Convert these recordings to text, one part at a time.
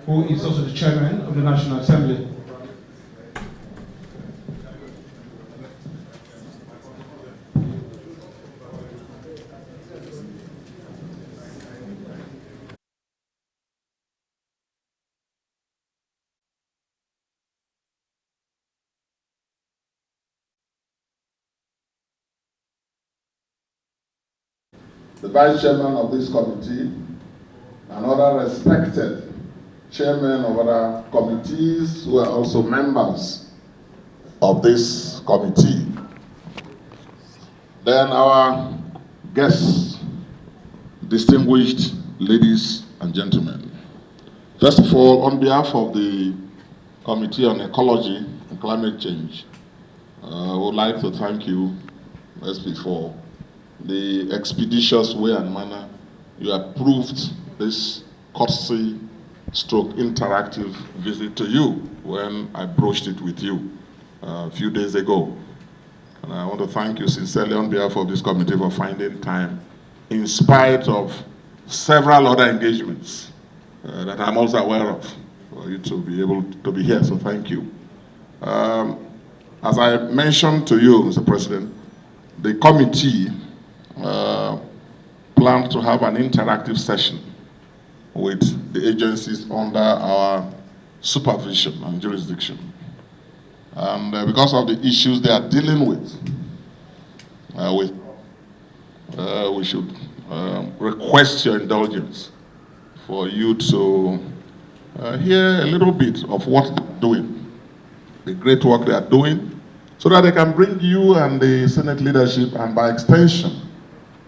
who is also the chairman of the National Assembly. The vice chairman of this committee and other respected chairmen of other committees who are also members of this committee. Then our guests, distinguished ladies and gentlemen. First of all, on behalf of the Committee on Ecology and Climate Change, I would like to thank you, as before, the expeditious way and manner you approved this courtesy stroke interactive visit to you when I broached it with you a few days ago. And I want to thank you sincerely on behalf of this committee for finding time in spite of several other engagements that I'm also aware of for you to be able to be here, so thank you. As I mentioned to you, Mr. President, the committee planned to have an interactive session with the agencies under our supervision and jurisdiction. And because of the issues they are dealing with, we should request your indulgence for you to hear a little bit of what they're doing, the great work they are doing, so that they can bring you and the Senate leadership, and by extension,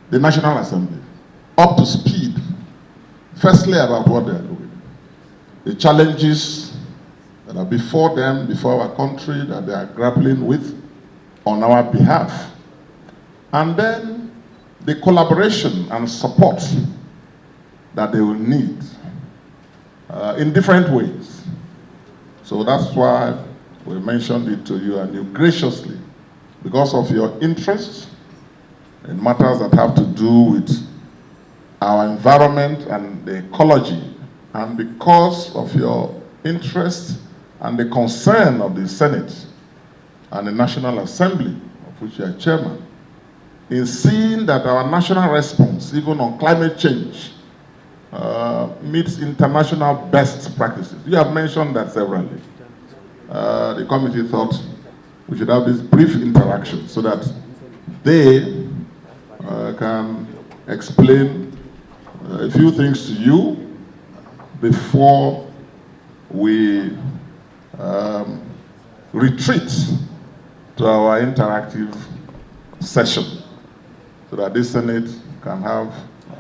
the National Assembly, up to speed, firstly about what they are doing, the challenges that are before them, before our country, that they are grappling with on our behalf, and then the collaboration and support that they will need in different ways. So that's why we mentioned it to you, and you graciously, because of your interest in matters that have to do with our environment and the ecology, and because of your interest and the concern of the Senate and the National Assembly, of which you are chairman, in seeing that our national response, even on climate change, meets international best practices. You have mentioned that severally. The committee thought we should have this brief interaction so that they can explain a few things to you before we retreat to our interactive session, so that this Senate can have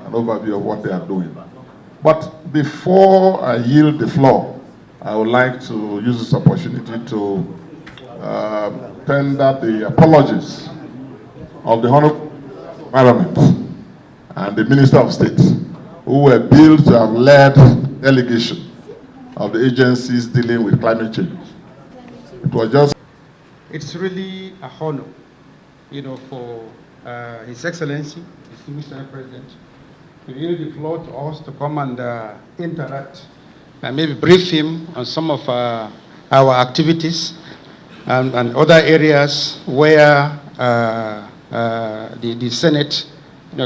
an overview of what they are doing. But before I yield the floor, I would like to use this opportunity to tender the apologies of the Honorable Environment and the Minister of State, who were billed to have led delegation of the agencies dealing with climate change. It was just... It's really a honor, for His Excellency, distinguished Senate President, to yield the floor to us to come and interact and maybe brief him on some of our activities and other areas where the Senate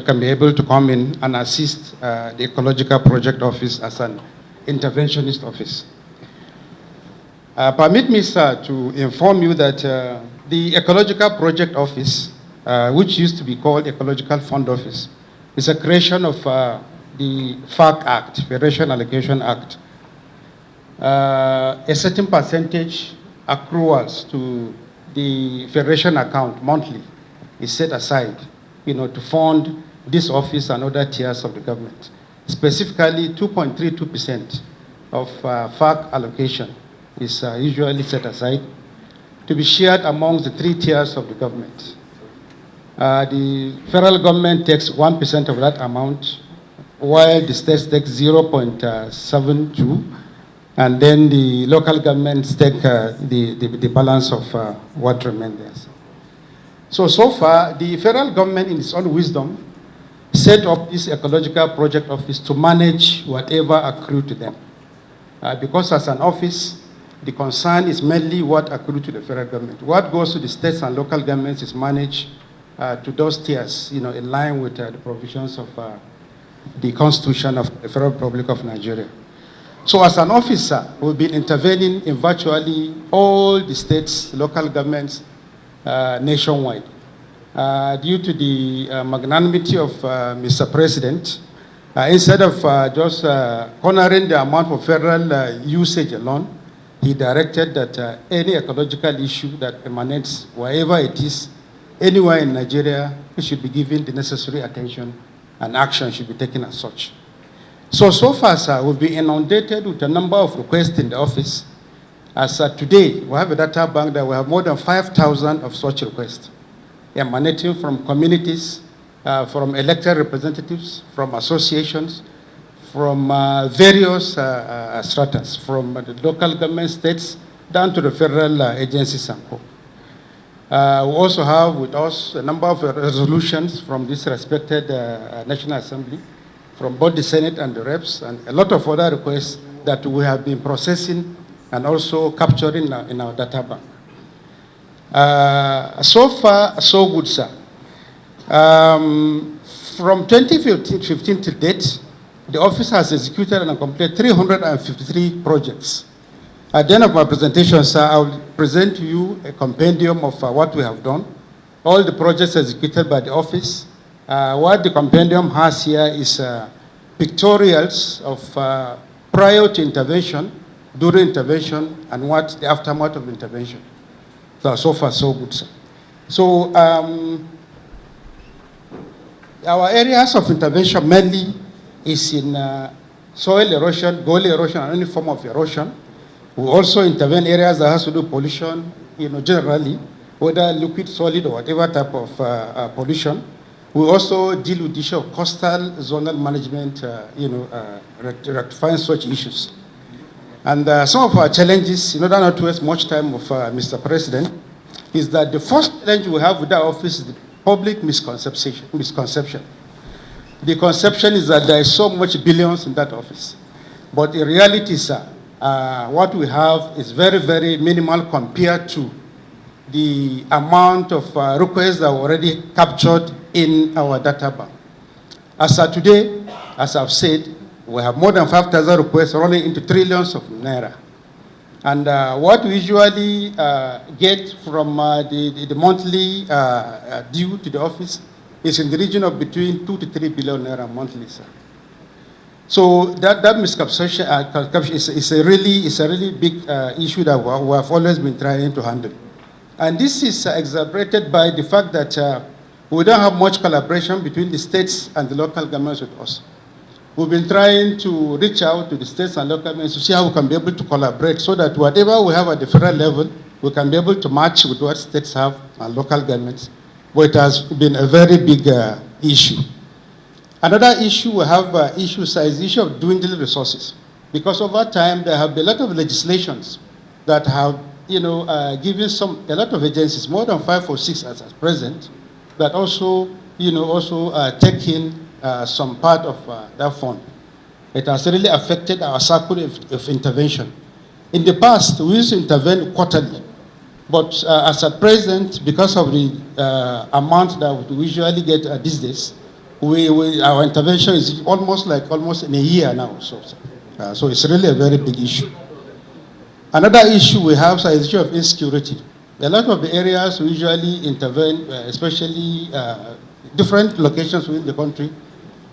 can be able to come in and assist the Ecological Project Office as an interventionist office. Permit me, sir, to inform you that the Ecological Project Office, which used to be called Ecological Fund Office, is a creation of the FAC Act, Federation Allocation Act. A certain percentage accruals to the Federation account monthly is set aside, to fund this office and other tiers of the government. Specifically, 2.32% of FAC allocation is usually set aside to be shared amongst the 3 tiers of the government. The federal government takes 1% of that amount, while the states take 0.72, and then the local governments take the balance of what remains. So far, the federal government, in its own wisdom, set up this Ecological Project Office to manage whatever accrued to them. because as an office, the concern is mainly what accrues to the federal government. What goes to the states and local governments is managed to those tiers, in line with the provisions of the Constitution of the Federal Republic of Nigeria. So as an officer, we've been intervening in virtually all the states, local governments, nationwide. Due to the magnanimity of Mr. President, instead of just honoring the amount of federal usage alone, he directed that any ecological issue that emanates, wherever it is, anywhere in Nigeria, it should be given the necessary attention and action should be taken as such. So far, sir, we've been inundated with a number of requests in the office. As today, we have a data bank that we have more than 5,000 of such requests emanating from communities, from elected representatives, from associations, from various stratas, from the local government states down to the federal agencies and co. We also have with us a number of resolutions from this respected National Assembly, from both the Senate and the Reps, and a lot of other requests that we have been processing and also capturing in our data bank. So far, so good, sir. From 2015 to date, the office has executed and completed 353 projects. At the end of my presentation, sir, I will present to you a compendium of what we have done, all the projects executed by the office. What the compendium has here is pictorials of prior to intervention, during intervention, and what the aftermath of intervention. So far, so good, sir. So our areas of intervention mainly is in soil erosion, gully erosion, and any form of erosion. We also intervene areas that has to do pollution, generally, whether liquid, solid, or whatever type of pollution. We also deal with the issue of coastal zonal management, rectifying such issues. And some of our challenges, in order not to waste much time of Mr. President, is that the first challenge we have with our office is the public misconception. The conception is that there is so much billions in that office. But in reality, sir, what we have is very, very minimal compared to the amount of requests that were already captured in our data bank. As of today, as I've said, we have more than 5,000 requests running into trillions of naira. And what we usually get from the monthly due to the office is in the region of between 2 to 3 billion naira monthly, sir. So that misconception is a really big issue that we have always been trying to handle. And this is exacerbated by the fact that we don't have much collaboration between the states and the local governments with us. We've been trying to reach out to the states and local governments to see how we can be able to collaborate so that whatever we have at the federal level, we can be able to match with what states have and local governments. But it has been a very big issue. Another issue we have is the issue of dwindling resources. Because over time, there have been a lot of legislations that have given a lot of agencies, more than 5 or 6 as present, that also, take in some part of that fund. It has really affected our circle of intervention. In the past, we used to intervene quarterly, but as at present, because of the amount that we usually get these days, our intervention is almost in a year now. So it's really a very big issue. Another issue we have is the issue of insecurity. A lot of the areas we usually intervene, especially different locations within the country,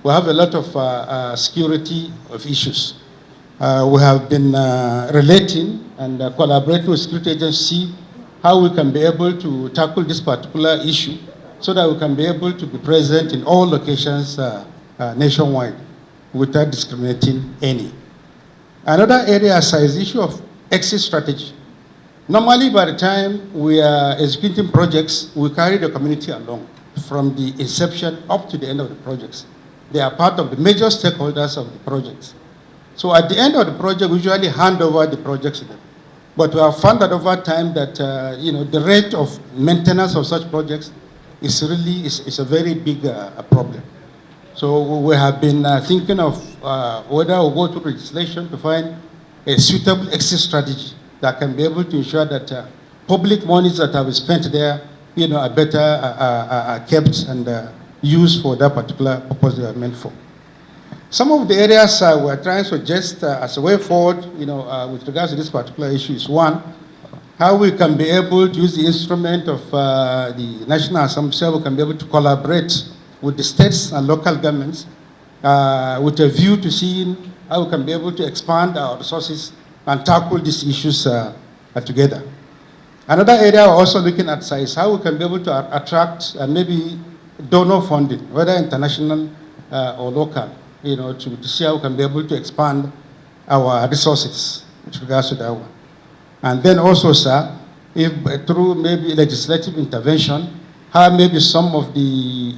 we have a lot of security of issues. We have been relating and collaborating with security agencies, how we can be able to tackle this particular issue so that we can be able to be present in all locations nationwide without discriminating any. Another area is the issue of exit strategy. Normally, by the time we are executing projects, we carry the community along from the inception up to the end of the projects. They are part of the major stakeholders of the projects. So at the end of the project, we usually hand over the projects to them. But we have found that over time that the rate of maintenance of such projects is a very big problem. So we have been thinking of whether we'll go to legislation to find a suitable exit strategy that can be able to ensure that public monies that have been spent there, are better are kept and used for that particular purpose they are meant for. Some of the areas we're trying to suggest as a way forward, with regards to this particular issue is one, how we can be able to use the instrument of the National Assembly, so we can be able to collaborate with the states and local governments with a view to seeing how we can be able to expand our resources and tackle these issues together. Another area we're also looking at is how we can be able to attract maybe donor funding, whether international or local, to see how we can be able to expand our resources with regards to that one. And then also, sir, if through maybe legislative intervention, how maybe some of the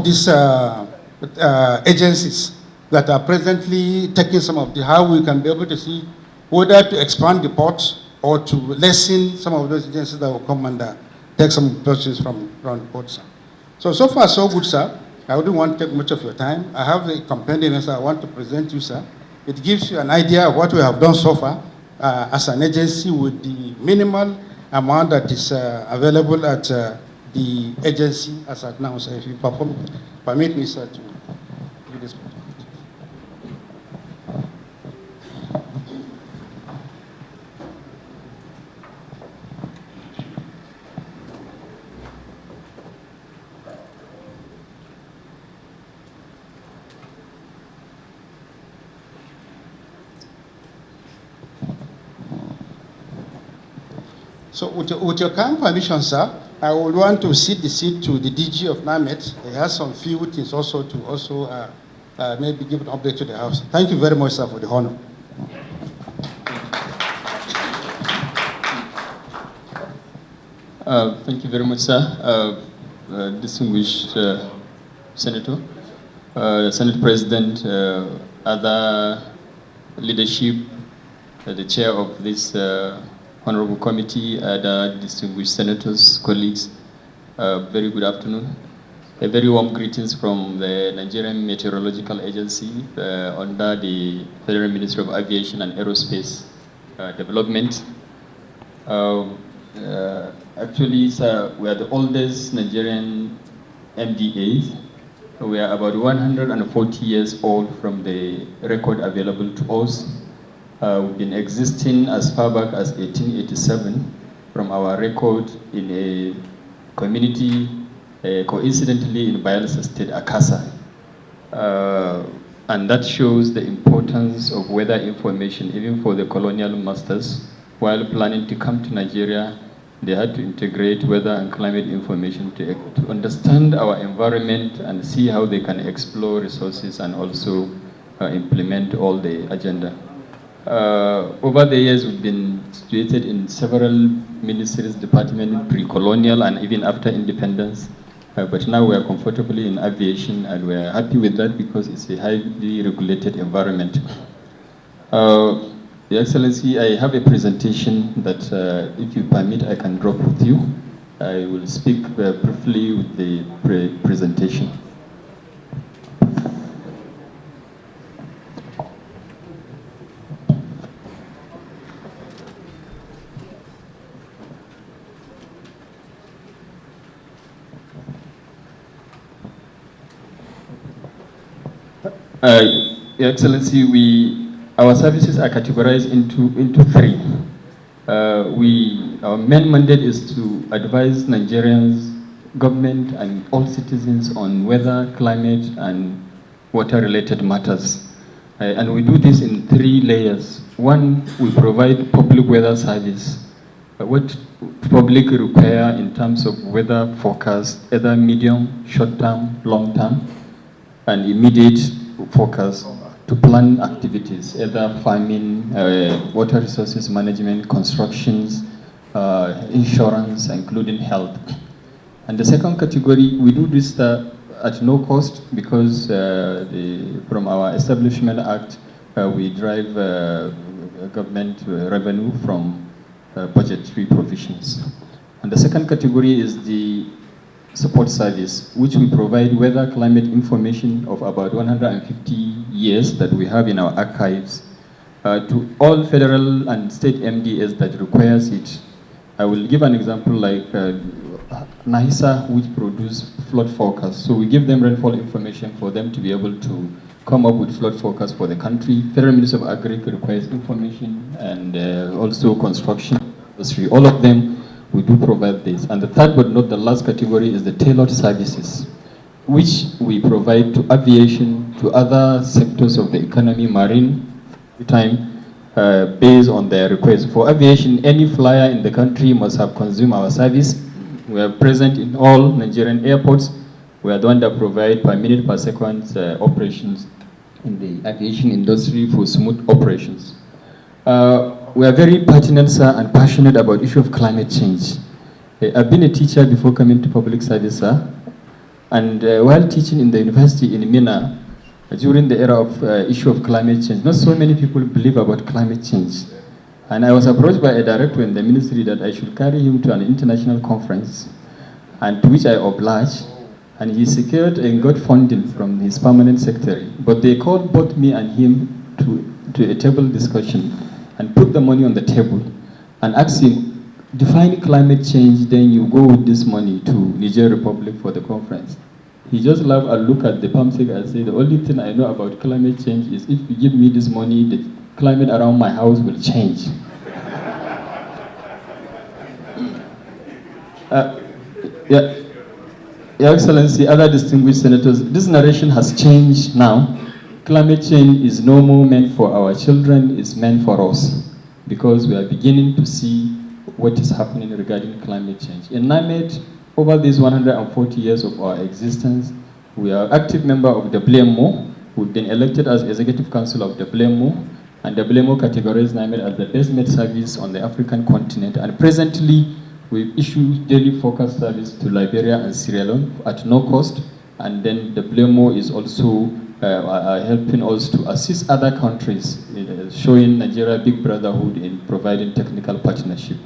these agencies that are presently taking some of the, how we can be able to see whether to expand the ports or to lessen some of those agencies that will come and take some purchases from around the ports. So far so good, sir. I wouldn't want to take much of your time. I have a compendium, sir, I want to present you, sir. It gives you an idea of what we have done so far as an agency with the minimal amount that is available at the agency as at now. So if you permit me, sir, to do this. So with your kind permission, sir, I would want to cede the seat to the DG of NAMET. He has some few things also to maybe give an update to the House. Thank you very much, sir, for the honor. Thank you very much, sir. Distinguished Senator, Senate President, other leadership, the chair of this Honorable Committee, other distinguished senators, colleagues, very good afternoon. A very warm greetings from the Nigerian Meteorological Agency under the Federal Ministry of Aviation and Aerospace Development. Actually, sir, we are the oldest Nigerian MDAs. We are about 140 years old from the record available to us. We've been existing as far back as 1887 from our record in a community, coincidentally in Bayelsa State, Akasa. And that shows the importance of weather information, even for the colonial masters. While planning to come to Nigeria, they had to integrate weather and climate information to understand our environment and see how they can explore resources and also implement all the agenda. Over the years, we've been situated in several ministries, departments, pre-colonial and even after independence. But now we are comfortably in aviation, and we are happy with that because it's a highly regulated environment. Your Excellency, I have a presentation that, if you permit, I can drop with you. I will speak briefly with the presentation. Your Excellency, our services are categorized into three. Our main mandate is to advise Nigerians, government, and all citizens on weather, climate, and water-related matters. And we do this in three layers. One, we provide public weather service. What public require in terms of weather forecast, either medium, short-term, long-term, and immediate forecast to plan activities, either farming, water resources management, constructions, insurance, including health. And the second category, we do this at no cost because from our Establishment Act, we drive government revenue from budgetary provisions. And the second category is the support service, which we provide weather climate information of about 150 years that we have in our archives to all federal and state MDS that requires it. I will give an example like NISA, which produce flood forecasts. So we give them rainfall information for them to be able to come up with flood forecasts for the country. Federal Ministry of Agriculture requires information, and also construction industry. All of them, we do provide this. And the third but not the last category is the tailored services, which we provide to aviation, to other sectors of the economy, marine, based on their request. For aviation, any flyer in the country must have consumed our service. We are present in all Nigerian airports. We are the one that provide per minute, per second operations in the aviation industry for smooth operations. We are very pertinent, sir, and passionate about issue of climate change. I've been a teacher before coming to public service, sir. And while teaching in the university in Mina, during the era of issue of climate change, not so many people believe about climate change. And I was approached by a director in the ministry that I should carry him to an international conference, and to which I obliged. And he secured and got funding from his permanent secretary. But they called both me and him to a table discussion and put the money on the table and asked him, define climate change, then you go with this money to Niger Republic for the conference. He just laughed and looked at the PAMSEC and said, the only thing I know about climate change is if you give me this money, the climate around my house will change. Your Excellency, other distinguished senators, this narration has changed now. Climate change is no more meant for our children, it's meant for us, because we are beginning to see what is happening regarding climate change. In NIMED, over these 140 years of our existence, we are active member of the WMO. We've been elected as Executive Council of the WMO, and the WMO categorized NIMED as the best med service on the African continent. And presently, we issue daily forecast service to Liberia and Sierra Leone at no cost. And then the WMO is also helping us to assist other countries, showing Nigeria big brotherhood in providing technical partnership.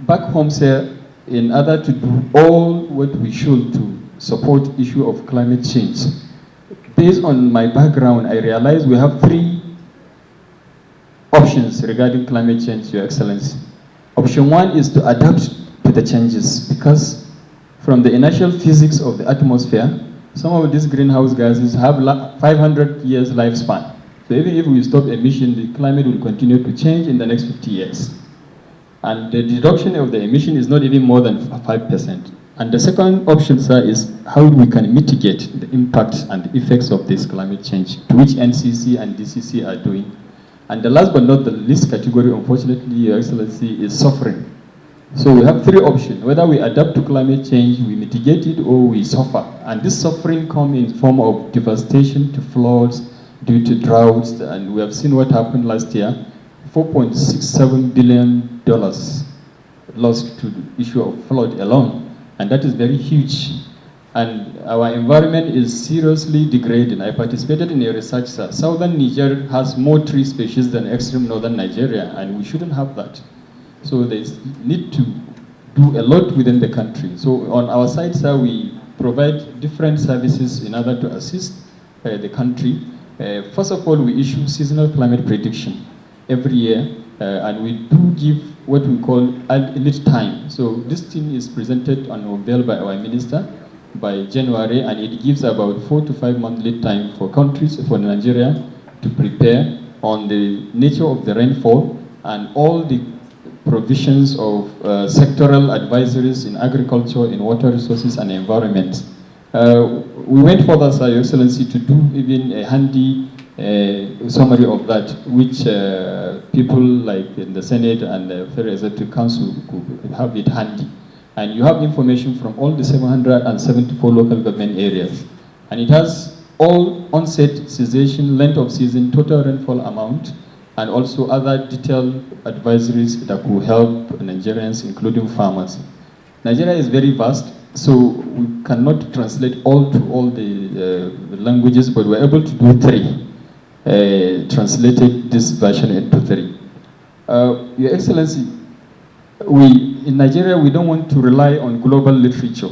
Back home, sir, in order to do all what we should to support issue of climate change, based on my background, I realize we have three options regarding climate change, Your Excellency. Option one is to adapt to the changes, because from the initial physics of the atmosphere, some of these greenhouse gases have 500 years lifespan. So even if we stop emission, the climate will continue to change in the next 50 years. And the reduction of the emission is not even more than 5%. And the second option, sir, is how we can mitigate the impacts and the effects of this climate change, to which NCC and DCC are doing. And the last but not the least category, unfortunately, Your Excellency, is suffering. So we have three options: whether we adapt to climate change, we mitigate it, or we suffer. And this suffering comes in form of devastation to floods due to droughts. And we have seen what happened last year. $4.67 billion lost to the issue of flood alone. And that is very huge. And our environment is seriously degrading. I participated in a research, sir. Southern Niger has more tree species than extreme northern Nigeria, and we shouldn't have that. So they need to do a lot within the country. So on our side, sir, we provide different services in order to assist the country. First of all, we issue seasonal climate prediction every year, and we do give what we call lead time. So this thing is presented and unveiled by our minister by January, and it gives about 4 to 5 month lead time for countries, for Nigeria, to prepare on the nature of the rainfall and all the provisions of sectoral advisories in agriculture, in water resources and environment. We went further, sir, Your Excellency, to do even a handy summary of that, which people like in the Senate and the Federal Executive Council could have it handy. And you have information from all the 774 local government areas. And it has all onset, cessation, length of season, total rainfall amount, and also other detailed advisories that will help Nigerians, including farmers. Nigeria is very vast, so we cannot translate all to all the languages, but we're able to do three. Translated this version into three. Your Excellency, in Nigeria, we don't want to rely on global literature.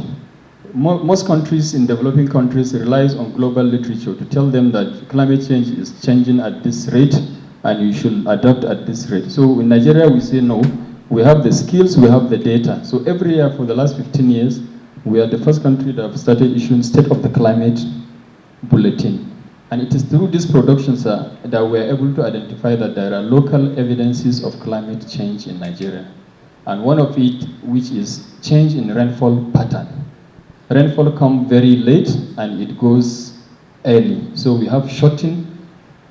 most countries in developing countries relies on global literature to tell them that climate change is changing at this rate and you should adapt at this rate. So in Nigeria, we say no. We have the skills, we have the data. So every year for the last 15 years, we are the first country that have started issuing State of the Climate Bulletin. And it is through these productions that we are able to identify that there are local evidences of climate change in Nigeria. And one of it, which is change in rainfall pattern. Rainfall comes very late and it goes early. So we have shortened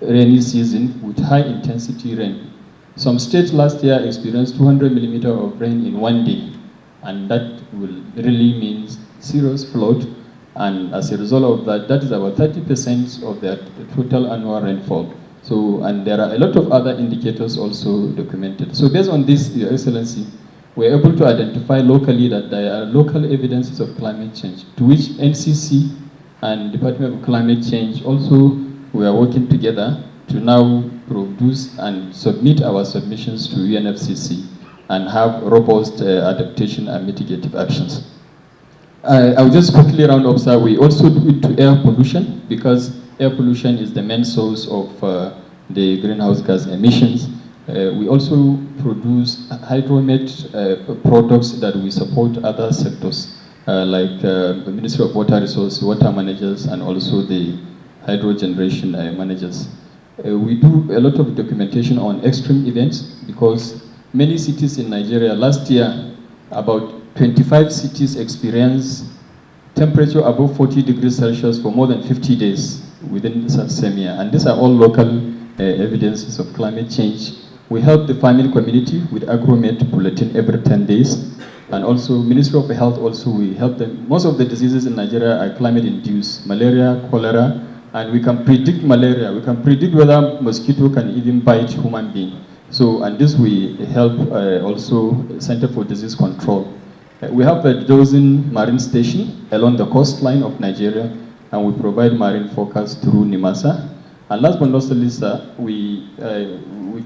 rainy season with high intensity rain. Some states last year experienced 200 millimeters of rain in one day, and that will really mean serious flood. And as a result of that, that is about 30% of the total annual rainfall. So, and there are a lot of other indicators also documented. So based on this, Your Excellency, we're able to identify locally that there are local evidences of climate change, to which NCC and Department of Climate Change also, we are working together to now produce and submit our submissions to UNFCCC and have robust adaptation and mitigative actions. I'll just quickly round up, sir. We also do it to air pollution, because air pollution is the main source of the greenhouse gas emissions. We also produce hydromet products that we support other sectors, like the Ministry of Water Resources, water managers, and also the hydro generation managers. We do a lot of documentation on extreme events, because many cities in Nigeria, last year, about 25 cities experienced temperature above 40 degrees Celsius for more than 50 days within the same year. And these are all local evidences of climate change. We help the farming community with agromet bulletin every 10 days. And also, Ministry of Health also, we help them. Most of the diseases in Nigeria are climate-induced, malaria, cholera, and we can predict malaria. We can predict whether mosquito can even bite human being. So, and this we help also Center for Disease Control. We have a dozen marine stations along the coastline of Nigeria, and we provide marine forecast through NIMASA. And last but not least, we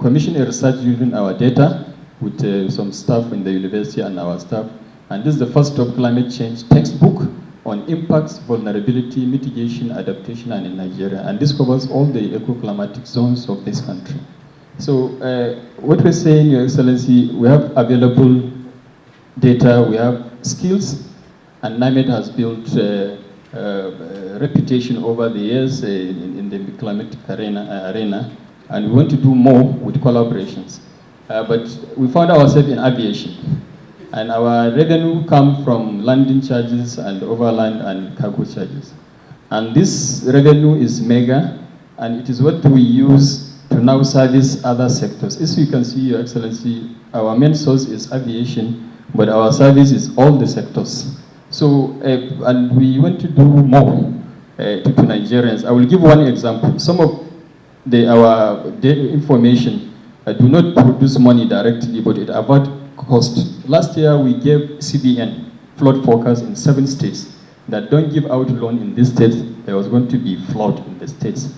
commission a research using our data with some staff in the university and our staff. And this is the first top climate change textbook on impacts, vulnerability, mitigation, adaptation, and in Nigeria. And this covers all the eco-climatic zones of this country. So what we're saying, Your Excellency, we have available data, we have skills, and NIMED has built a reputation over the years in the climatic arena, and we want to do more with collaborations. But we found ourselves in aviation, and our revenue comes from landing charges and overland and cargo charges. And this revenue is mega, and it is what we use to now service other sectors. As you can see, Your Excellency, our main source is aviation, but our service is all the sectors. So, and we want to do more to Nigerians. I will give one example. Some of our data information do not produce money directly, but it avoids cost. Last year, we gave CBN flood forecast in 7 states that don't give out loan in these states. There was going to be flood in the states.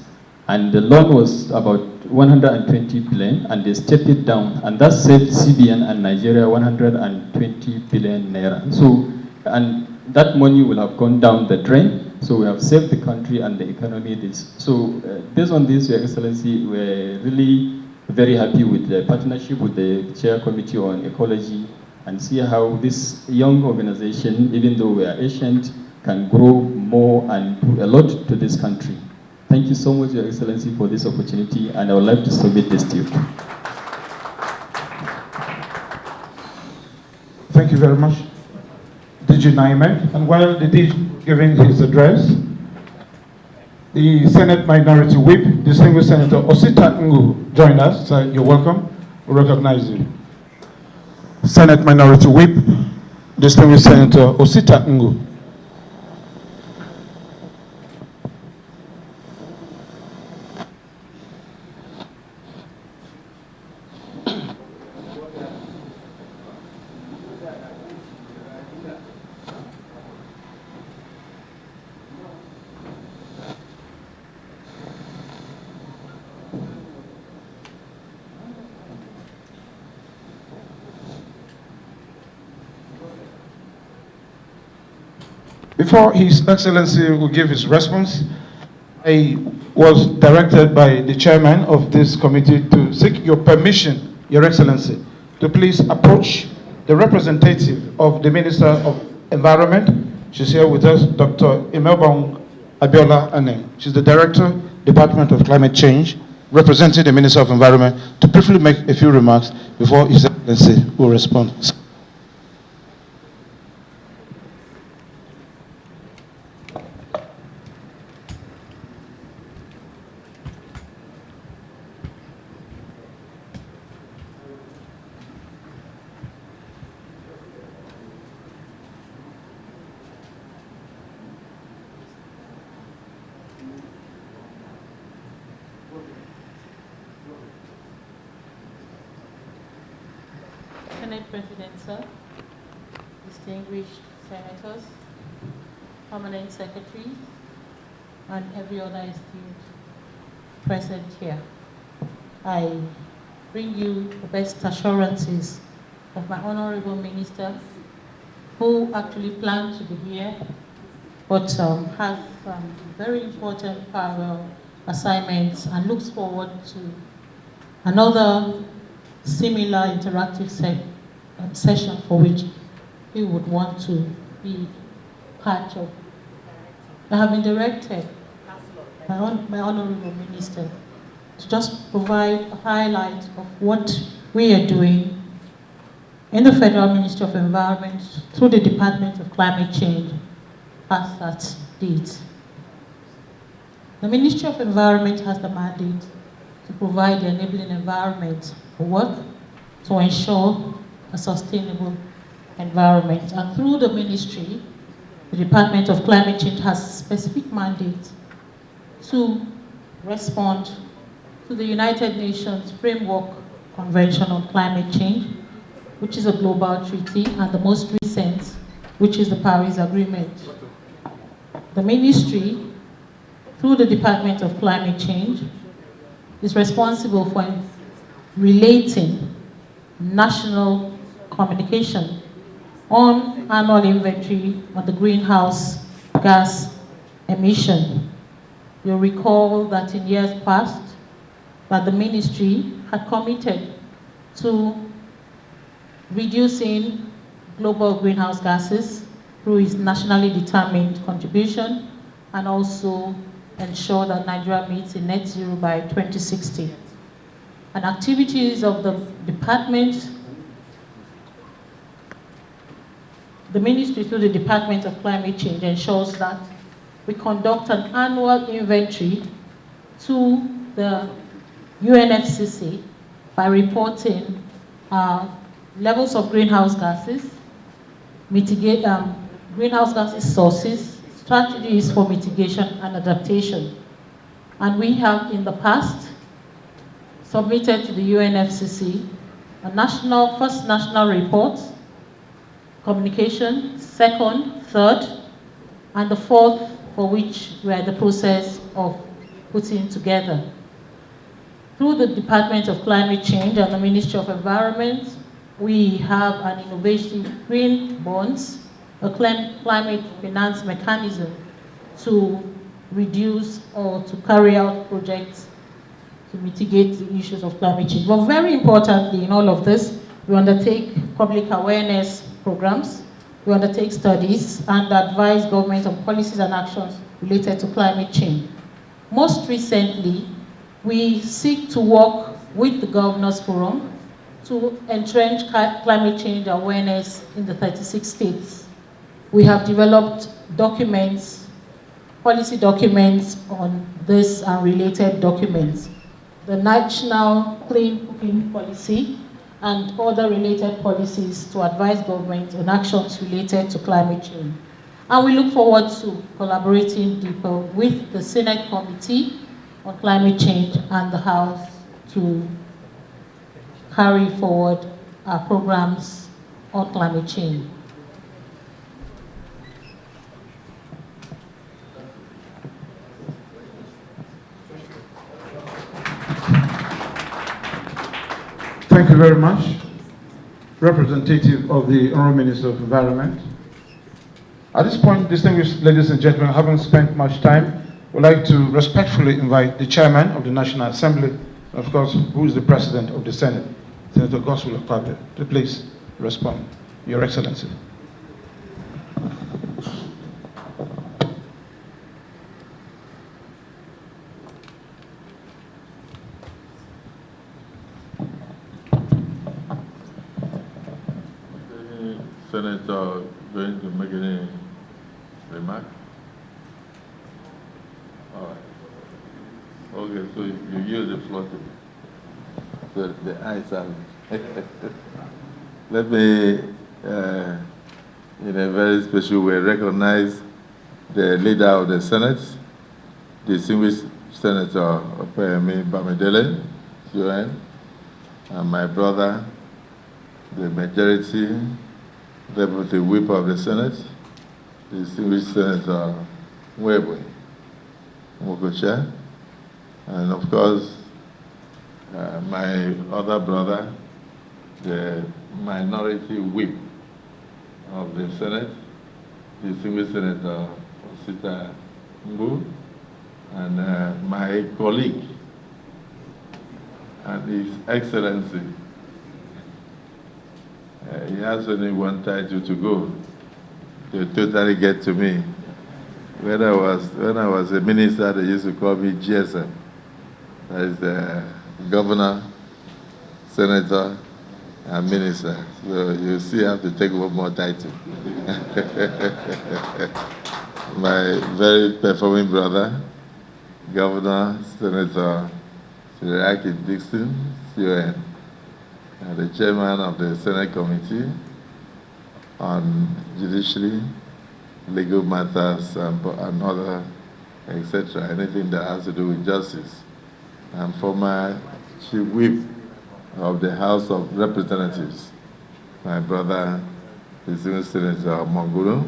And the loan was about 120 billion, and they stepped it down, and that saved CBN and Nigeria 120 billion naira. So, and that money will have gone down the drain, so we have saved the country and the economy this. So, based on this, Your Excellency, we're really very happy with the partnership with the Chair Committee on Ecology, and see how this young organization, even though we are ancient, can grow more and do a lot to this country. Thank you so much, Your Excellency, for this opportunity, and I would like to submit this to you. Thank you very much, DG Naime. And while the DG giving his address, the Senate Minority Whip, Distinguished Senator Osita Ngu, joined us. So you're welcome. We recognize you. Senate Minority Whip, Distinguished Senator Osita Ngu. Before His Excellency will give his response, I was directed by the chairman of this committee to seek your permission, Your Excellency, to please approach the representative of the Minister of Environment. She's here with us, Dr. Imelbong Abiola Anem. She's the Director, Department of Climate Change, representing the Minister of Environment, to briefly make a few remarks before His Excellency will respond. Senate President, sir, distinguished senators, permanent secretaries, and every other esteemed present here. I bring you the best assurances of my honorable minister, who actually planned to be here, but has very important parallel assignments and looks forward to another similar interactive session for which he would want to be part of. I have been directed by my honorable minister to just provide a highlight of what we are doing in the Federal Ministry of Environment through the Department of Climate Change as that date. The Ministry of Environment has the mandate to provide the enabling environment for work to ensure a sustainable environment. And through the ministry, the Department of Climate Change has specific mandate to respond to the United Nations Framework Convention on Climate Change, which is a global treaty, and the most recent, which is the Paris Agreement. The ministry, through the Department of Climate Change, is responsible for relating national communication on annual inventory on the greenhouse gas emission. You'll recall that in years past, that the ministry had committed to reducing global greenhouse gases through its nationally determined contribution, and also ensure that Nigeria meets a net zero by 2060. And activities of the department, the ministry through the Department of Climate Change ensures that we conduct an annual inventory to the UNFCCC by reporting levels of greenhouse gases, greenhouse gases sources, strategies for mitigation and adaptation. And we have in the past submitted to the UNFCCC a first national report, communication, second, third, and the fourth, for which we are in the process of putting together. Through the Department of Climate Change and the Ministry of Environment, we have an innovative green bonds, a climate finance mechanism to reduce or to carry out projects to mitigate the issues of climate change. But very importantly in all of this, we undertake public awareness programs, we undertake studies, and advise government on policies and actions related to climate change. Most recently, we seek to work with the Governors Forum to entrench climate change awareness in the 36 states. We have developed documents, policy documents on this and related documents. The National Clean Cooking Policy and other related policies to advise government on actions related to climate change. And we look forward to collaborating deeper with the Senate Committee on Climate Change and the House to carry forward our programs on climate change. Thank you very much, representative of the Honourable Minister of Environment. At this point, distinguished ladies and gentlemen, having spent much time, we'd like to respectfully invite the chairman of the National Assembly, and of course, who is the president of the Senate, Senator Gospel of Carter, to please respond. Your Excellency. Senator going to make any remark? All right. Okay, so you yield the floor to me. The eyes are. Let me, in a very special way, recognize the leader of the Senate, distinguished Senator Opeyemi Bamidele, UN, and my brother, the majority Deputy Whip of the Senate, distinguished Senator Nwebwe Mokocha, and of course, my other brother, the minority whip of the Senate, distinguished Senator Osita Mbu, and my colleague, and His Excellency. He has only one title to go to totally get to me. When I was a minister, they used to call me GSM. That is the governor, senator, and minister. So you still have to take one more title. My very performing brother, Governor Senator Siraki Dixon, CON. The chairman of the Senate Committee on Judiciary, Legal Matters, and other, etc., anything that has to do with justice. And former Chief Whip of the House of Representatives, my brother, distinguished Senator Mongulu.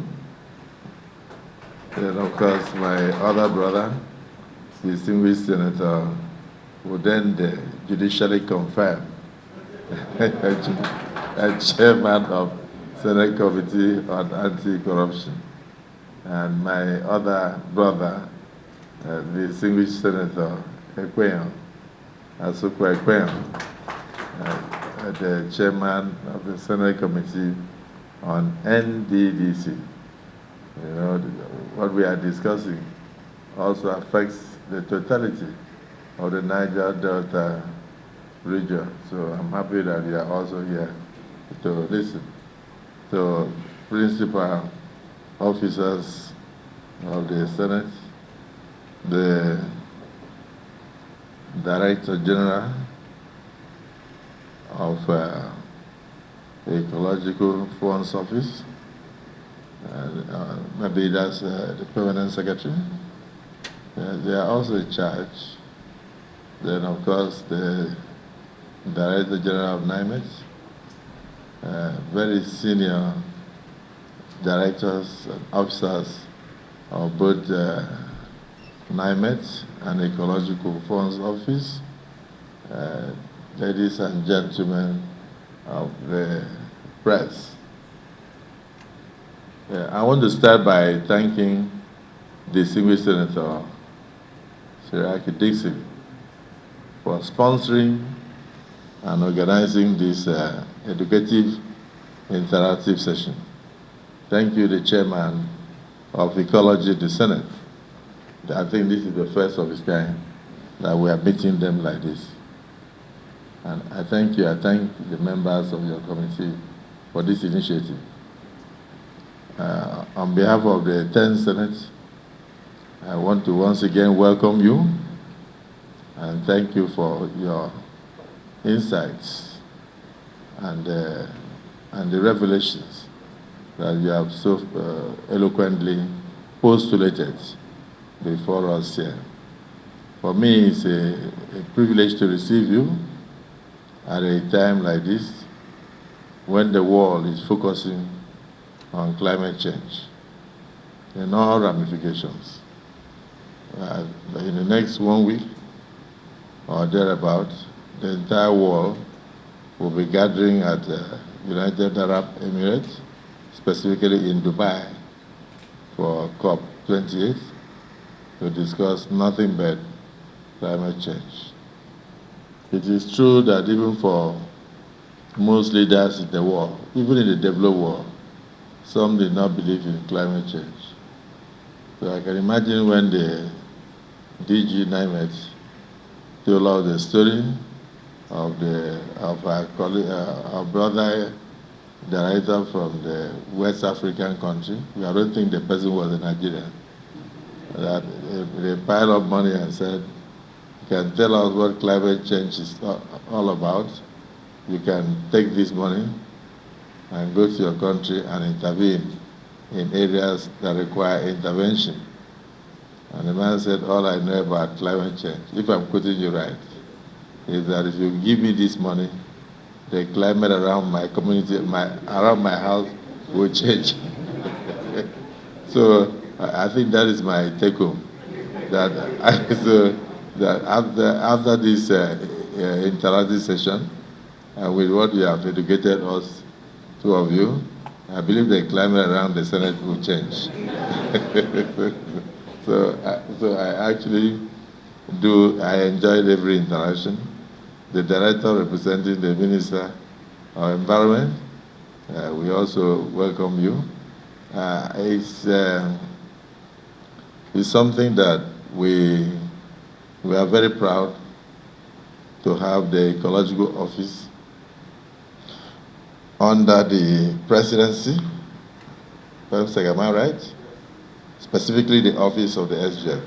Then, of course, my other brother, distinguished Senator Wodende, judicially confirmed, a chairman of Senate Committee on Anti-Corruption. And my other brother, the distinguished Senator Ekweyon, Asukwa Ekweyon, the chairman of the Senate Committee on NDDC. You know, what we are discussing also affects the totality of the Niger Delta region. So I'm happy that you are also here to listen to principal officers of the Senate, the Director General of Ecological Funds Office, maybe that's the Permanent Secretary. They are also in charge. Then, of course, the Director General of NIMET, very senior directors and officers of both NIMET and Ecological Funds Office, ladies and gentlemen of the press. I want to start by thanking distinguished Senator Siraki Dixon for sponsoring and organizing this educative interactive session. Thank you, the chairman of Ecology, the Senate. I think this is the first of its kind that we are meeting them like this. And I thank you, I thank the members of your committee for this initiative. On behalf of the 10th Senate, I want to once again welcome you and thank you for your insights and the revelations that you have so eloquently postulated before us here. For me, it's a privilege to receive you at a time like this when the world is focusing on climate change and all ramifications. In the next 1 week or thereabout, the entire world will be gathering at United Arab Emirates, specifically in Dubai, for COP28 to discuss nothing but climate change. It is true that even for most leaders in the world, even in the developed world, some did not believe in climate change. So I can imagine when the DG NIMET told us the story of our colleague, our brother director from the West African country. I don't think the person was a Nigerian. That they piled up money and said, "You can tell us what climate change is all about. You can take this money and go to your country and intervene in areas that require intervention." And the man said, "All I know about climate change, if I'm quoting you right, is that if you give me this money, the climate around my community, around my house will change." So I think that is my take home. That after this interactive session, with what you have educated us, two of you, I believe the climate around the Senate will change. So I actually I enjoyed every interaction. The director representing the Minister of Environment, we also welcome you. It's something that we are very proud to have the Ecological Office under the presidency. Am I right? Specifically the office of the SGF.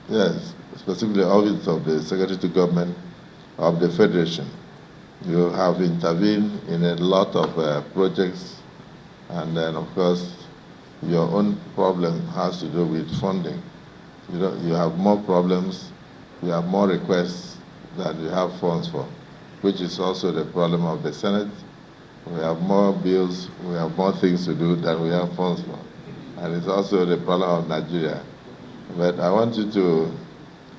Yes, specifically the office of the Secretary to Government of the Federation. You have intervened in a lot of projects, and then of course your own problem has to do with funding. You have more problems, you have more requests than you have funds for, which is also the problem of the Senate. We have more bills, we have more things to do than we have funds for. And it's also the problem of Nigeria. But I want you to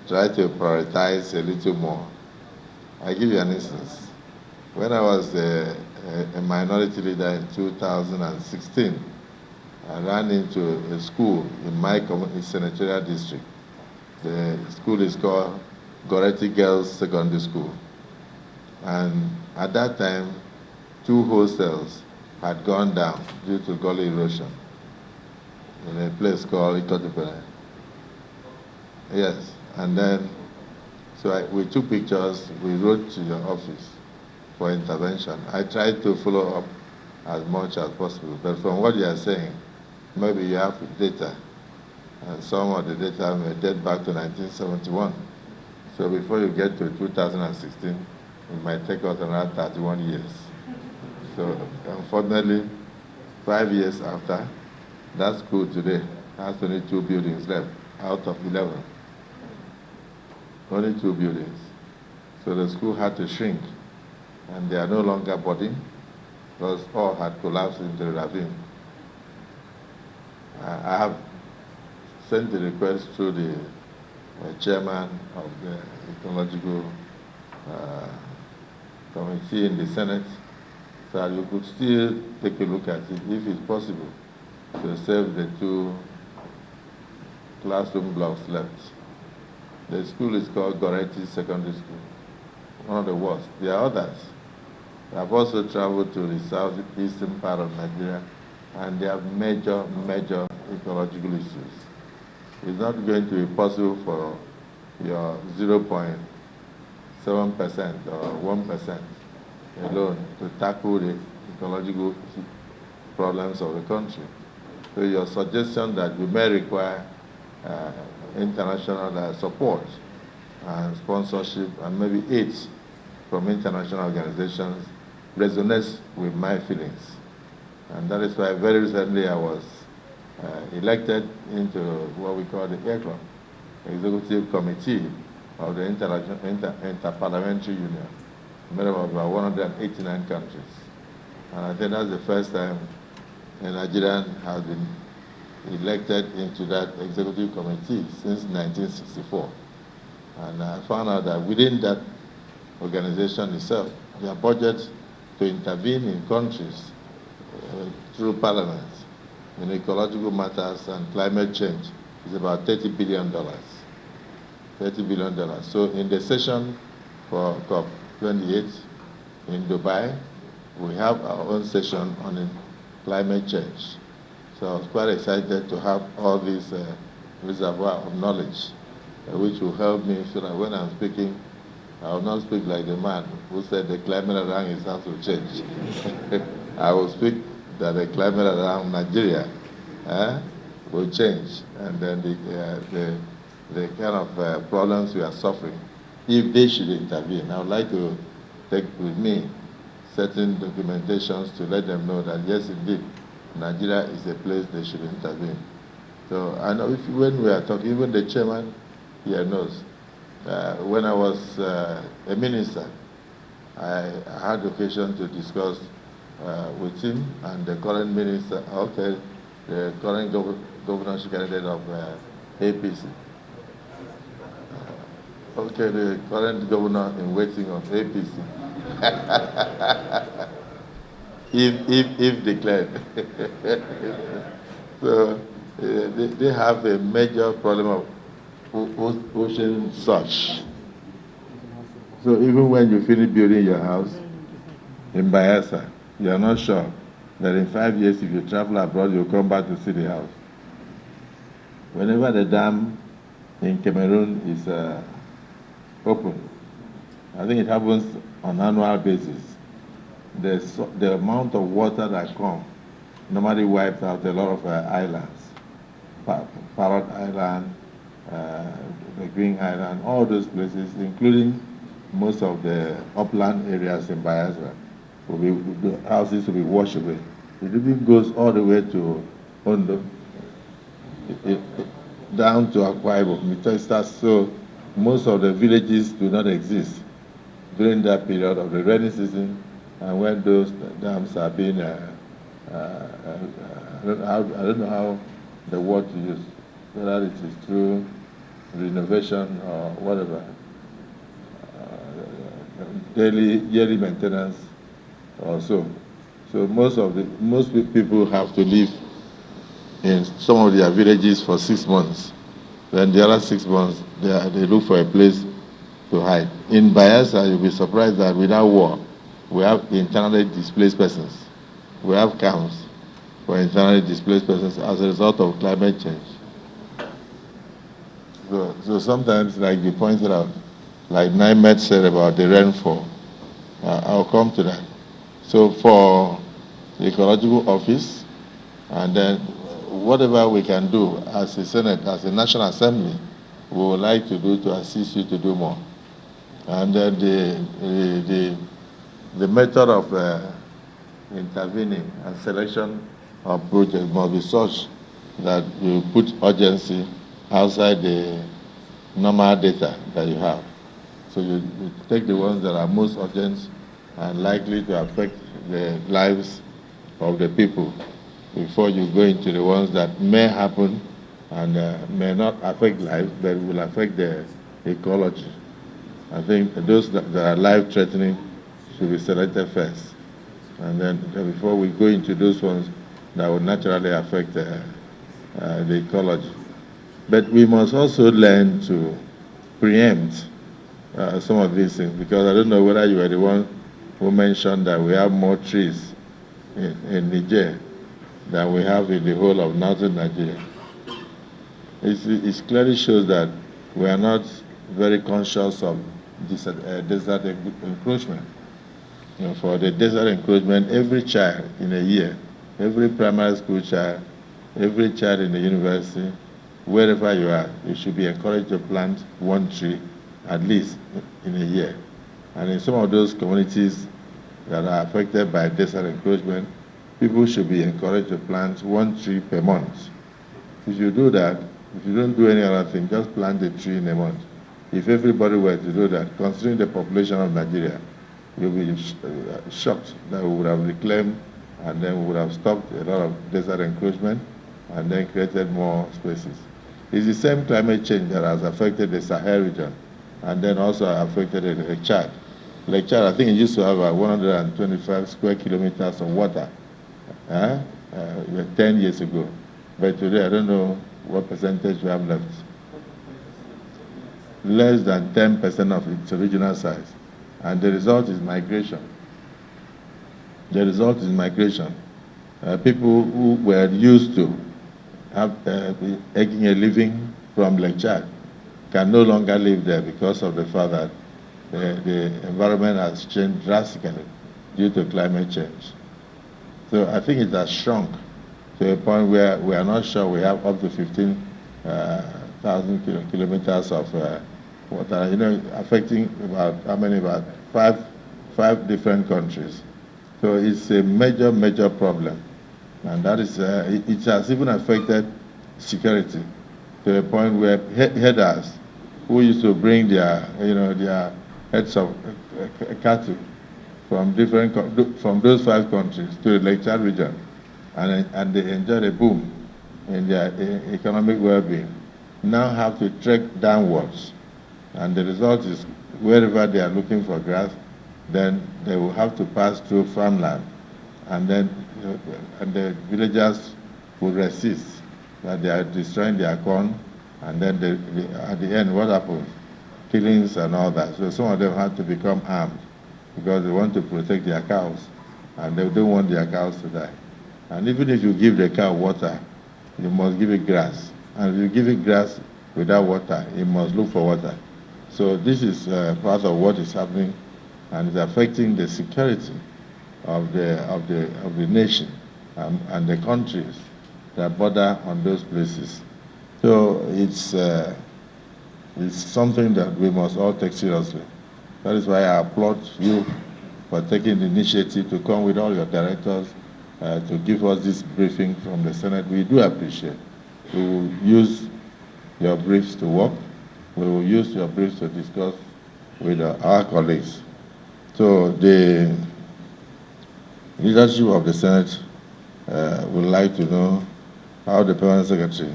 try to prioritize a little more. I give you an instance. When I was a minority leader in 2016, I ran into a school in my senatorial district. The school is called Goretti Girls Secondary School. And at that time, 2 hostels had gone down due to gully erosion in a place called Ikotipene. Yes, and then, we took pictures, we wrote to your office for intervention. I tried to follow up as much as possible, but from what you are saying, maybe you have data, and some of the data may date back to 1971. So before you get to 2016, it might take us around 31 years. So unfortunately, 5 years after, that school today has only 2 buildings left out of 11. Only 2 buildings. So the school had to shrink, and they are no longer budding because all had collapsed into the ravine. I have sent the request to the chairman of the Ecological Committee in the Senate, so that you could still take a look at it, if it's possible, to save the 2 classroom blocks left. The school is called Goretti Secondary School, one of the worst. There are others. I have also traveled to the southeastern part of Nigeria, and they have major ecological issues. It's not going to be possible for your 0.7% or 1% alone to tackle the ecological problems of the country. So your suggestion that we may require international support and sponsorship and maybe aid from international organizations resonates with my feelings. And that is why very recently I was elected into what we call the ECRO, Executive Committee of the Interparliamentary Union, made up of about 189 countries. And I think that's the first time a Nigerian has been elected into that executive committee since 1964. And I found out that within that organization itself, their budget to intervene in countries through parliament in ecological matters and climate change is about $30 billion. $30 billion. So in the session for COP28 in Dubai, we have our own session on climate change. So I was quite excited to have all this reservoir of knowledge, which will help me so that when I'm speaking, I will not speak like the man who said the climate around his house will change. I will speak that the climate around Nigeria will change, and then the kind of problems we are suffering, if they should intervene. I would like to take with me certain documentations to let them know that yes, indeed, Nigeria is a place they should intervene. So I know when we are talking, even the chairman here knows. When I was a minister, I had occasion to discuss with him and the current minister, the current governorship candidate of APC. The current governor in waiting of APC. if declared. So they have a major problem of ocean surge. So even when you finish building your house in Bayelsa, you are not sure that in 5 years, if you travel abroad, you'll come back to see the house. Whenever the dam in Cameroon is open, I think it happens on an annual basis. The amount of water that comes normally wipes out a lot of islands. Parrot Island, the Green Island, all those places, including most of the upland areas in Bayelsa, the houses will be washed away. It even goes all the way to Ondo, down to Akwa Ibom. So most of the villages do not exist during that period of the rainy season, and when those dams are being, I don't know how the word to use, whether it is through renovation or whatever, yearly maintenance or so. So most people have to live in some of their villages for 6 months. Then the other 6 months, they look for a place to hide. In Bayelsa, you'll be surprised that without war, we have internally displaced persons. We have camps for internally displaced persons as a result of climate change. So sometimes, like you pointed out, like Naimet said about the rainfall, I'll come to that. So for the ecological office, and then whatever we can do as a Senate, as a National Assembly, we would like to do to assist you to do more. And then the method of intervening and selection of projects must be such that you put urgency outside the normal data that you have. So you take the ones that are most urgent and likely to affect the lives of the people before you go into the ones that may happen and may not affect life, but will affect the ecology. I think those that are life-threatening should be selected first. And then before we go into those ones that will naturally affect the ecology. But we must also learn to preempt some of these things, because I don't know whether you were the one who mentioned that we have more trees in Niger than we have in the whole of northern Nigeria. It clearly shows that we are not very conscious of desert encroachment. For the desert encroachment, every child in a year, every primary school child, every child in the university, wherever you are, you should be encouraged to plant 1 tree at least in a year. And in some of those communities that are affected by desert encroachment, people should be encouraged to plant 1 tree per month. If you do that, if you don't do any other thing, just plant a tree in a month. If everybody were to do that, considering the population of Nigeria, you'll be shocked that we would have reclaimed and then we would have stopped a lot of desert encroachment and then created more spaces. It's the same climate change that has affected the Sahel region and then also affected Lake Chad. Lake Chad, I think it used to have 125 square kilometers of water. 10 years ago. But today, I don't know what percentage we have left. Less than 10% of its original size. And the result is migration. The result is migration. People who were used to making a living from Lake Chad can no longer live there because of the fact that the environment has changed drastically due to climate change. So I think it has shrunk to a point where we are not sure we have up to 15,000 kilometers of water, affecting about how many? About five different countries. So it's a major, major problem. And that is, it has even affected security to the point where headers who used to bring their heads of cattle from those 5 countries to the Lake Chad region, and they enjoyed a boom in their economic well-being, now have to trek downwards. And the result is wherever they are looking for grass, then they will have to pass through farmland, and then and the villagers will resist that they are destroying their corn, and then at the end, what happens? Killings and all that. So some of them have to become armed because they want to protect their cows, and they don't want their cows to die. And even if you give the cow water, you must give it grass. And if you give it grass without water, it must look for water. So this is part of what is happening, and it's affecting the security of the nation and the countries that border on those places. So it's something that we must all take seriously. That is why I applaud you for taking the initiative to come with all your directors to give us this briefing from the Senate. We do appreciate. We will use your briefs to work. We will use your briefs to discuss with our colleagues. So the leadership of the Senate would like to know how the Permanent Secretary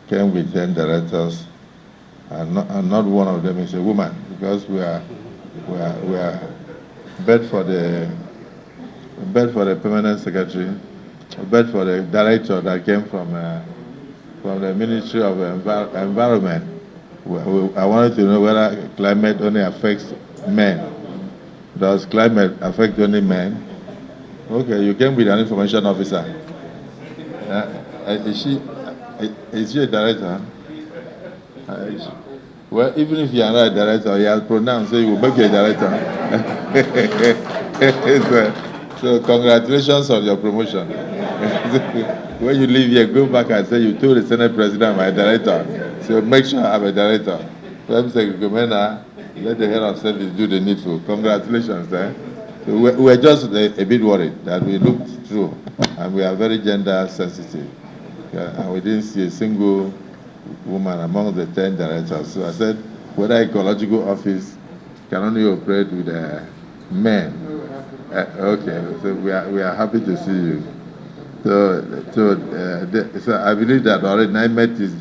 came with 10 directors, and not one of them is a woman, because we are bed for the Permanent Secretary, bed for the director that came from the Ministry of Environment. I wanted to know whether climate only affects men. Does climate affect only men? Okay, you came with an information officer. Is she a director? Well, even if you are not a director, he has pronounced, so he will make you a director. So congratulations on your promotion. When you leave here, go back and say you told the Senate President I'm a director. So make sure I'm a director. Let the head of service do the needful. Congratulations, eh? So we're just a bit worried that we looked through, and we are very gender sensitive. And we didn't see a single woman among the 10 directors. So I said, whether ecological office can only operate with men. Okay, so we are happy to see you. So I believe that already NIMET is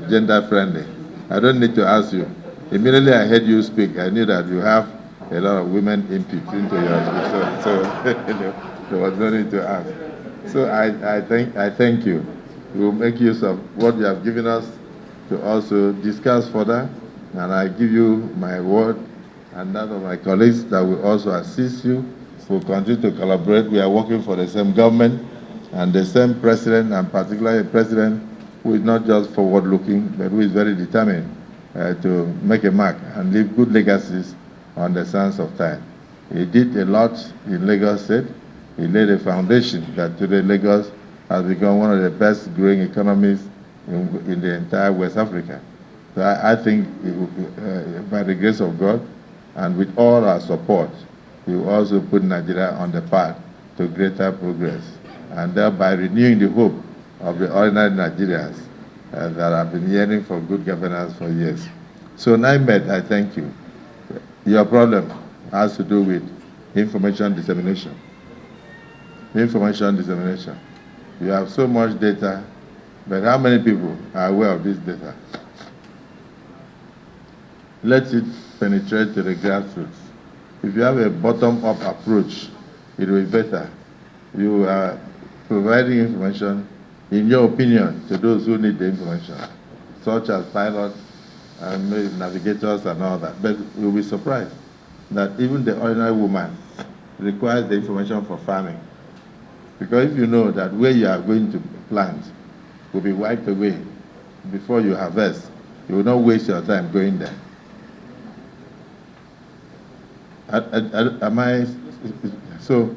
gender friendly. I don't need to ask you. Immediately I heard you speak, I knew that you have a lot of women input into your speech. So there was no need to ask. So I thank you. We will make use of what you have given us to also discuss further, and I give you my word and that of my colleagues that will also assist you. We'll continue to collaborate. We are working for the same government and the same president, and particularly a president who is not just forward-looking, but who is very determined to make a mark and leave good legacies on the sands of time. He did a lot in Lagos State. He laid a foundation that today Lagos has become one of the best growing economies in the entire West Africa. So I think by the grace of God and with all our support, we will also put Nigeria on the path to greater progress, and thereby renewing the hope of the ordinary Nigerians that have been yearning for good governance for years. So NIMET, I thank you. Your problem has to do with information dissemination. Information dissemination. You have so much data, but how many people are aware of this data? Let it penetrate to the grassroots. If you have a bottom-up approach, it will be better. You providing information, in your opinion, to those who need the information, such as pilots and maybe navigators and all that. But you'll be surprised that even the ordinary woman requires the information for farming. Because if you know that where you are going to plant will be wiped away before you harvest, you will not waste your time going there. Am I? So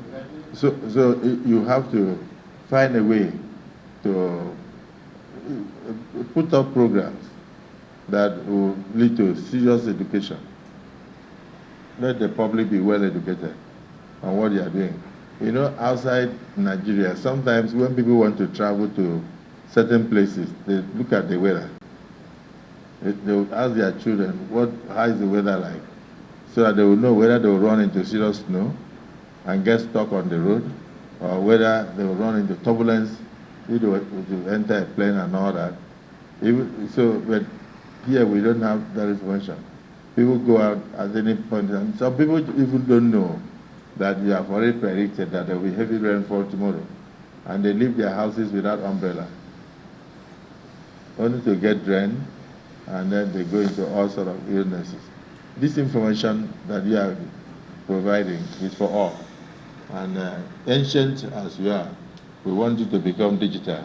you have to find a way to put up programs that will lead to serious education. Let the public be well educated on what they are doing. You know, outside Nigeria, sometimes when people want to travel to certain places, they look at the weather. They will ask their children, how is the weather like? So that they will know whether they will run into serious snow and get stuck on the road, or whether they will run into turbulence if they were to enter a plane and all that. But here we don't have that information. People go out at any point, and some people even don't know that you have already predicted that there will be heavy rainfall tomorrow, and they leave their houses without umbrella, only to get drained, and then they go into all sorts of illnesses. This information that you are providing is for all. And ancient as you are, we want you to become digital,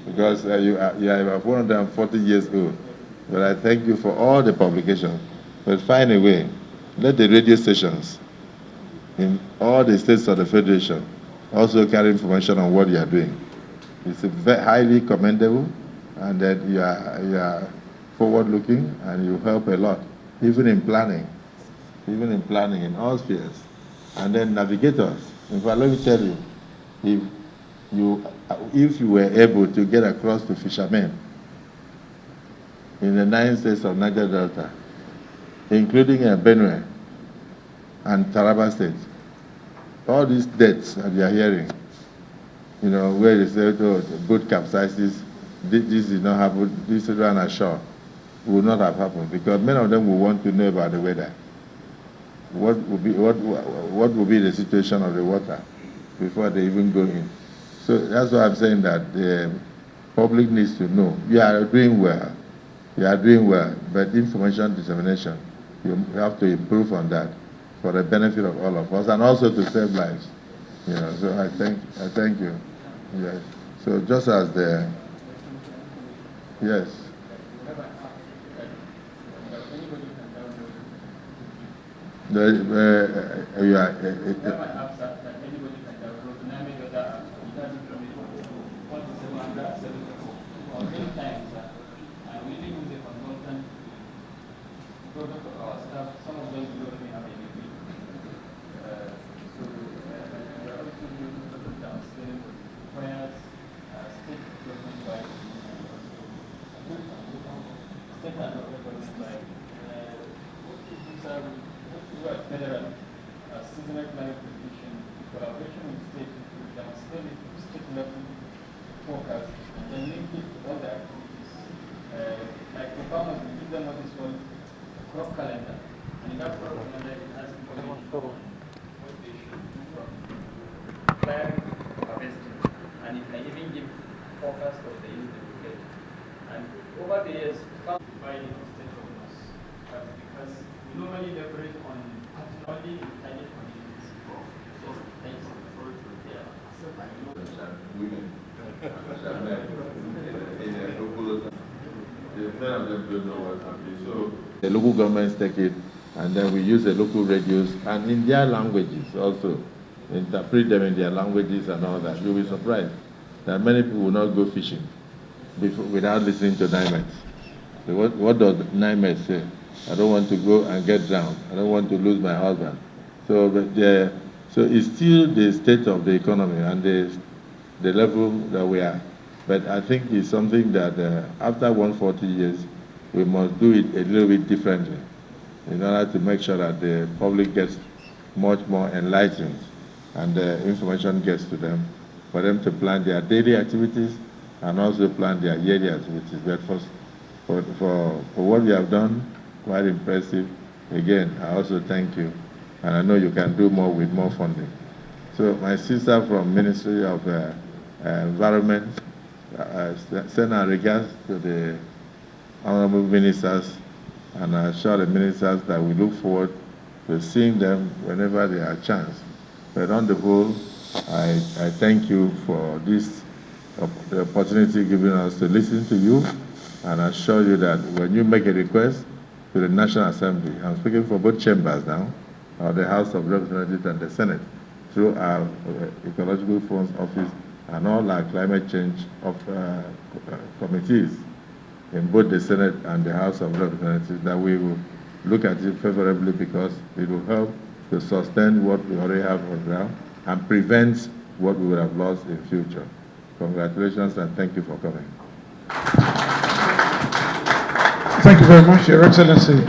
because you are about 140 years old. But I thank you for all the publications. But find a way. Let the radio stations in all the states of the Federation also carry information on what you are doing. It's highly commendable, and that you are forward-looking, and you help a lot, even in planning in all spheres. And then navigators. In fact, let me tell you, if you were able to get across to fishermen in the 9 states of Niger Delta, including Benue and Taraba State, all these deaths that you are hearing, you know, where they say, oh, the boat capsizes, this did not happen, this ran ashore, would not have happened, because many of them will want to know about the weather. What will be the situation of the water before they even go in? So that's why I'm saying that the public needs to know. You are doing well. You are doing well, but information dissemination, you have to improve on that for the benefit of all of us, and also to save lives. You know, so I thank you. Yes. So just as the yes. Seasonal climate prediction, collaboration with state to demonstrate state level forecast, and then link it to other activities. Like the farmers, we give them what is called a crop calendar, and in that crop calendar it has information on what they should do from clearing to harvesting, and it can even give forecast of the yield they will get. And over the years, farmers by different state governors, because we normally leverage on only target communities. Just thanks for yeah. Women. So the local governments take it, and then we use the local radios, and in their languages also, interpret them in their languages and all that. You'll be surprised that many people will not go fishing without listening to NIMET. So what does NIMET say? I don't want to go and get drowned. I don't want to lose my husband. So it's still the state of the economy and the level that we are. But I think it's something that after 140 years, we must do it a little bit differently in order to make sure that the public gets much more enlightened and the information gets to them, for them to plan their daily activities and also plan their yearly activities. But for what you have done, quite impressive. Again, I also thank you, and I know you can do more with more funding. So my sister from Ministry of Environment, send our regards to the honorable ministers, and I assure the ministers that we look forward to seeing them whenever they have a chance. But on the whole, I thank you for this the opportunity given us to listen to you, and I assure you that when you make a request to the National Assembly, I'm speaking for both chambers now, the House of Representatives and the Senate, through our Ecological Funds Office and all our climate change committees in both the Senate and the House of Representatives, that we will look at it favorably because it will help to sustain what we already have on the ground and prevent what we would have lost in future. Congratulations and thank you for coming. Thank you very much, Your Excellency.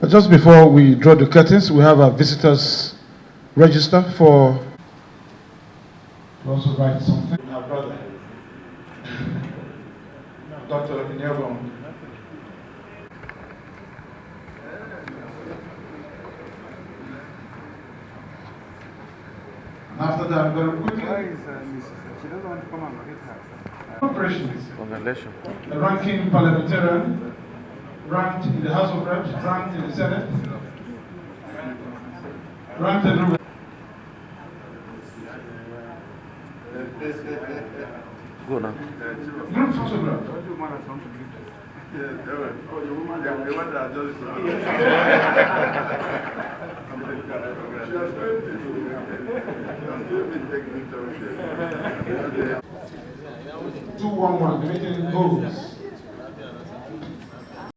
But just before we draw the curtains, we have a visitors register for... To also write something. Our brother, Dr. Inyebon. After that, I'm going to quickly... She doesn't want to come and hit her. Operations. Congratulations. A ranking parliamentarian, ranked in the House of Reps, ranked in the Senate, ranked everywhere. Go now. Group photograph. Oh, the woman, the one that just... Two 211, the meeting goes.